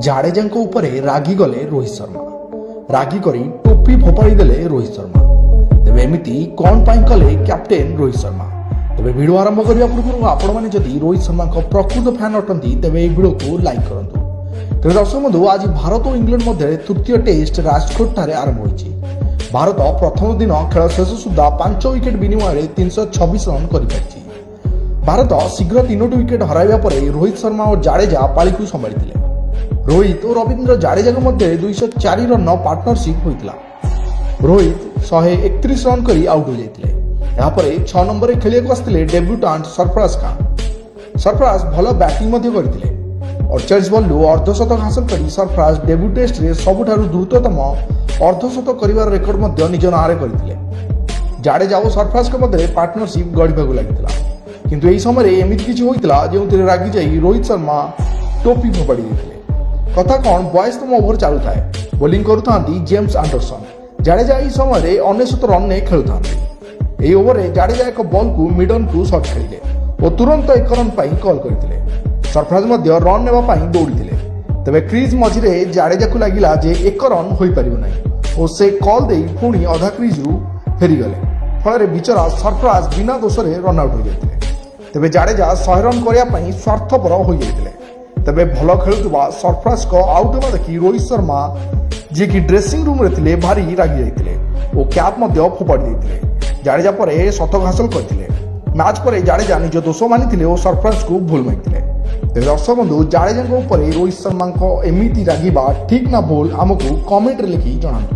ଜାଡେଜାଙ୍କ ଉପରେ ରାଗିଗଲେ ରୋହିତ ଶର୍ମା। ରାଗି କରି ଟୋପି ଫୋପାଡ଼ି ଦେଲେ ରୋହିତ ଶର୍ମା। ତେବେ ଏମିତି କ'ଣ ପାଇଁ କଲେ କ୍ୟାପ୍ଟେନ୍ ରୋହିତ ଶର୍ମା? ତେବେ ଭିଡ଼ିଓ ଆରମ୍ଭ କରିବା ପୂର୍ବରୁ ଆପଣମାନେ ଯଦି ରୋହିତ ଶର୍ମାଙ୍କ ପ୍ରକୃତ ଫ୍ୟାନ୍ ଅଟନ୍ତି ତେବେ ଏହି ଭିଡ଼ିଓକୁ ଲାଇକ୍ କରନ୍ତୁ। ତେବେ ଦର୍ଶକ ବନ୍ଧୁ, ଆଜି ଭାରତ ଓ ଇଂଲଣ୍ଡ ମଧ୍ୟରେ ତୃତୀୟ ଟେଷ୍ଟ ରାଜକୋଟଠାରେ ଆରମ୍ଭ ହୋଇଛି। ଭାରତ ପ୍ରଥମ ଦିନ ଖେଳ ଶେଷ ସୁଦ୍ଧା 5 ୱିକେଟ୍ ବିନିମୟରେ 326 ରନ୍ କରିପାରିଛି। ଭାରତ ଶୀଘ୍ର 3ଟି ୱିକେଟ୍ ହରାଇବା ପରେ ରୋହିତ ଶର୍ମା ଓ ଜାଡେଜା ପାଳିକୁ ସମ୍ଭାଳିଥିଲେ। ରୋହିତ ଓ ରବୀନ୍ଦ୍ର ଜାଡେଜାଙ୍କ ମଧ୍ୟରେ 204 ରନ୍ର ପାର୍ଟନରସିପ୍ ହୋଇଥିଲା। ରୋହିତ 131 ରନ୍ କରି ଆଉଟ୍ ହୋଇଯାଇଥିଲେ। ଏହାପରେ 6 ନମ୍ବରରେ ଖେଳିବାକୁ ଆସିଥିଲେ ଡେବ୍ୟୁଟାଣ୍ଟ ସରଫରାଜ ଖାନ୍। ସରଫରାଜ ଭଲ ବ୍ୟାଟିଂ ମଧ୍ୟ କରିଥିଲେ। 48 ବଲ୍ରୁ ଅର୍ଦ୍ଧଶତକ ହାସଲ କରି ସରଫରାଜ ଡେବ୍ୟୁ ଟେଷ୍ଟରେ ସବୁଠାରୁ ଦ୍ରୁତତମ ଅର୍ଦ୍ଧଶତକ କରିବାର ରେକର୍ଡ ମଧ୍ୟ ନିଜ ନାଁରେ କରିଥିଲେ। ଜାଡେଜା ଓ ସରଫରାଜଙ୍କ ମଧ୍ୟରେ ପାର୍ଟନରସିପ୍ ଗଢ଼ିବାକୁ ଲାଗିଥିଲା, କିନ୍ତୁ ଏହି ସମୟରେ ଏମିତି କିଛି ହୋଇଥିଲା ଯେଉଁଥିରେ ରାଗି ଯାଇ ରୋହିତ ଶର୍ମା ଟୋପି ଫୋପାଡ଼ି ଦେଇଥିଲେ। କଥା କ'ଣ, 42ତମ ଓଭର ଚାଲୁଥାଏ, ବୋଲିଂ କରୁଥାନ୍ତି ଜେମ୍ସ ଆଣ୍ଡରସନ୍। ଜାଡେଜା ଏହି ସମୟରେ 99 ରନ୍ରେ ଖେଳୁଥାନ୍ତି। ଏହି ଓଭରରେ ଜାଡେଜା ଏକ ବଲ୍କୁ ମିଡନ୍କୁ ସଟ୍ ଖେଳିଲେ ଓ ତୁରନ୍ତ 1 ରନ୍ ପାଇଁ କଲ୍ କରିଥିଲେ। ସରଫରାଜ ମଧ୍ୟ ରନ୍ ନେବା ପାଇଁ ଦୌଡ଼ିଥିଲେ। ତେବେ କ୍ରିଜ୍ ମଝିରେ ଜାଡେଜାକୁ ଲାଗିଲା ଯେ 1 ରନ୍ ହୋଇପାରିବ ନାହିଁ ଓ ସେ କଲ୍ ଦେଇ ପୁଣି ଅଧା କ୍ରିଜ୍ରୁ ଫେରିଗଲେ। ଫଳରେ ବିଚରା ସରଫରାଜ ବିନା ଦୋଷରେ ରନ୍ ଆଉଟ୍ ହୋଇଯାଇଥିଲେ। ତେବେ ଜାଡେଜା 100 ରନ୍ କରିବା ପାଇଁ ସ୍ୱାର୍ଥପର ହୋଇଯାଇଥିଲେ। ତେବେ ଭଲ ଖେଳୁଥିବା ସରଫରାଜଙ୍କ ଆଉଟ୍ ହେବା ଦେଖି ରୋହିତ ଶର୍ମା, ଯିଏକି ଡ୍ରେସିଂ ରୁମ୍ରେ ଥିଲେ, ଭାରି ରାଗି ଯାଇଥିଲେ ଓ କ୍ୟାପ୍ ମଧ୍ୟ ଫୋପାଡ଼ି ଦେଇଥିଲେ। ଜାଡେଜା ପରେ ଶତକ ହାସଲ କରିଥିଲେ। ମ୍ୟାଚ୍ ପରେ ଜାଡେଜା ନିଜ ଦୋଷ ମାନିଥିଲେ ଓ ସରଫରାଜଙ୍କୁ ଭୁଲ ମାଗିଥିଲେ। ତେବେ ଦର୍ଶକ ବନ୍ଧୁ, ଜାଡେଜାଙ୍କ ଉପରେ ରୋହିତ ଶର୍ମାଙ୍କ ଏମିତି ରାଗିବା ଠିକ୍ ନା ଭୁଲ ଆମକୁ କମେଣ୍ଟରେ ଲେଖି ଜଣାନ୍ତୁ।